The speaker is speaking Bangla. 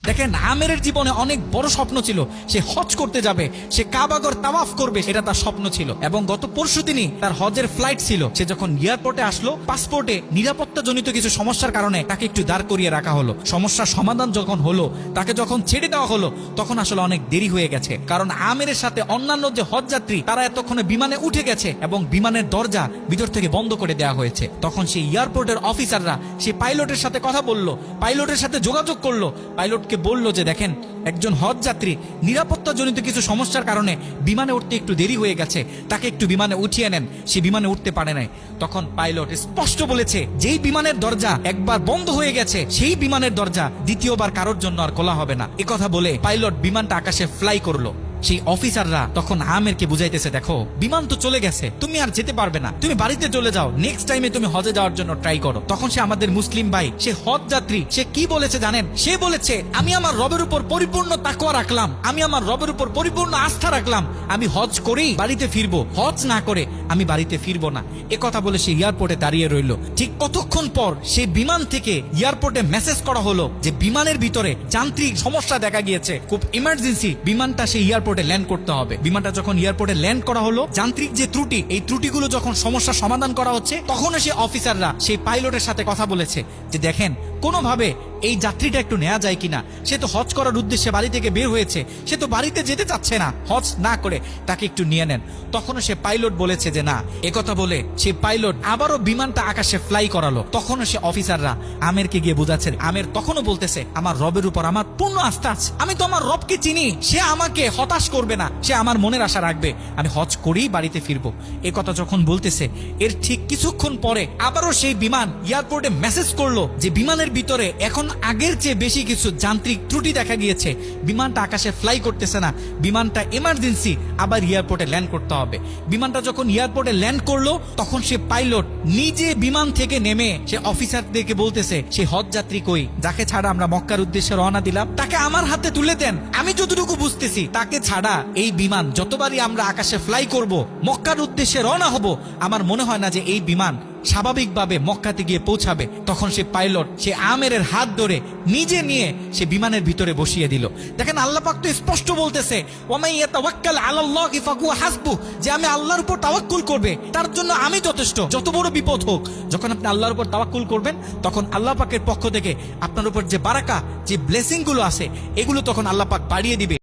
দেখেন, আমেরের জীবনে অনেক বড় স্বপ্ন ছিল। সে হজ করতে যাবে, সে কাবাগর তাওয়াফ করবে, এটা তার স্বপ্ন ছিল। এবং গত পরশুদিনই তার হজের ফ্লাইট ছিল। সে যখন এয়ারপোর্টে আসলো, পাসপোর্টে নিরাপত্তাজনিত কিছু সমস্যার কারণে তাকে একটু দাঁড় করিয়ে রাখা হলো। সমস্যার সমাধান যখন হলো, তাকে যখন ছেড়ে দেওয়া হলো, তখন আসলে অনেক দেরি হয়ে গেছে। কারণ আমেরের সাথে অন্যান্য যে হজ যাত্রী, তারা এতক্ষণে বিমানে উঠে গেছে এবং বিমানের দরজা ভিতর থেকে বন্ধ করে দেওয়া হয়েছে। তখন সেই এয়ারপোর্টের অফিসাররা সেই পাইলটের সাথে কথা বললো, পাইলটের সাথে যোগাযোগ করলো, পাইলটকে বললো যে দেখেন, একজন হজ যাত্রী নিরাপত্তাজনিত কিছু সমস্যার কারণে বিমানে উঠতে একটু দেরি হয়ে গেছে, তাকে একটু বিমানে উঠিয়ে নেন। সে বিমানে উঠতে পারে নাই। তখন পাইলট স্পষ্ট বলেছে, যেই বিমানের দরজা একবার বন্ধ হয়ে গেছে, সেই বিমানের দরজা দ্বিতীয়বার কারোর জন্য আর খোলা হবে না। কথা বলে পাইলট বিমানটা আকাশে ফ্লাই করলো। সেই অফিসাররা তখন আমেরকে বুঝাইতেছে, দেখো বিমান তো চলে গেছে, তুমি আর যেতে পারবে না, তুমি বাড়িতে চলে যাও, নেক্সট টাইমে তুমি হজে যাওয়ার জন্য ট্রাই করো। তখন সে আমাদের মুসলিম ভাই, সে হজ যাত্রী, সে কি বলেছে জানেন? সে বলেছে, আমি আমার রবের উপর পরিপূর্ণ তাকওয়া রাখলাম, আমি আমার রবের উপর পরিপূর্ণ আস্থা রাখলাম, আমি হজ করেই বাড়িতে ফিরবো, হজ না করে আমি বাড়িতে ফিরবো না। কথা বলে সে এয়ারপোর্টে দাঁড়িয়ে রইল। ঠিক কতক্ষণ পর সেই বিমান থেকে এয়ারপোর্টে মেসেজ করা হলো যে বিমানের ভিতরে যান্ত্রিক সমস্যা দেখা গিয়েছে, খুব ইমার্জেন্সি, বিমানটা সেই এয়ারপোর্টে ল্যান্ড করতে হবে। বিমানটা যখন এয়ারপোর্টে ল্যান্ড করা হলো, যান্ত্রিক যে ত্রুটি, এই ত্রুটিগুলো যখন সমস্যা সমাধান করা হচ্ছে, তখন সে অফিসাররা সেই পাইলটের সাথে কথা বলেছে যে দেখেন, কোনোভাবে এই যাত্রীটা একটু নেওয়া যায় কিনা। সে তো হজ করার উদ্দেশ্যে বাড়ি থেকে বের হয়েছে, সে তো বাড়িতে যেতে চাচ্ছে না, হজ না করে তাকে একটু নিয়ে নেন। তখনও সে পাইলট বলেছে যে না। কথা বলে সে পাইলট আবারও বিমানটা আকাশে ফ্লাই করালো। তখনও সে অফিসাররা আমেরকে গিয়ে বোঝাচ্ছে। আমের তখনও বলতেছে, আমার রবের উপর আমার পূর্ণ আস্থা আছে, আমি তো আমার রবকে চিনি, সে আমাকে হতাশ করবে না, সে আমার মনের আশা রাখবে, আমি হজ করেই বাড়িতে ফিরবো। কথা যখন বলতেছে, এর ঠিক কিছুক্ষণ পরে আবারও সেই বিমান এয়ারপোর্টে মেসেজ করলো যে বিমানের ভিতরে এখন আগের চেয়ে বেশি কিছু যান্ত্রিক ত্রুটি দেখা গিয়েছে, বিমানটা আকাশে ফ্লাই করতেছে না, বিমানটা এমার্জেন্সি, আবার এয়ারপোর্টে ল্যান্ড করতে হবে। বিমানটা যখন এয়ারপোর্টে ল্যান্ড করলো, তখন সে পাইলট নিজে বিমান থেকে নেমে সে অফিসারদেরকে বলতেছে, সেই হজ যাত্রী কই, যাকে ছাড়া আমরা মক্কার উদ্দেশ্যে রওনা দিলাম, তাকে আমার হাতে তুলে দেন। আমি যতটুকু বুঝতেছি, তাকে ছাড়া এই বিমান যতবারই আমরা আকাশে ফ্লাই করব, মক্কার উদ্দেশ্যে রওনা হব, আমার মনে হয় না যে এই বিমান স্বাভাবিকভাবে মক্কাতে গিয়ে পৌঁছাবে। তখন সে পাইলট সে আমেরের হাত ধরে নিজে নিয়ে সে বিমানের ভিতরে বসিয়ে দিল। দেখেন, আল্লাহ পাক তো স্পষ্ট বলতেছে, ওয়ামান ইয়াতাওয়াক্কাল আলাল্লাহি ফাহুয়া হাসবুহ, যে আমি আল্লাহর উপর তাওয়াক্কুল করবে, তার জন্য আমি যথেষ্ট, যত বড় বিপদ হোক। যখন আপনি আল্লাহর উপর তাওয়াক্কুল করবেন, তখন আল্লাহ পাকের পক্ষ থেকে আপনার উপর যে বারাকা, যে ব্লেসিং গুলো আছে, এগুলো তখন আল্লাহ পাক বাড়িয়ে দিবে।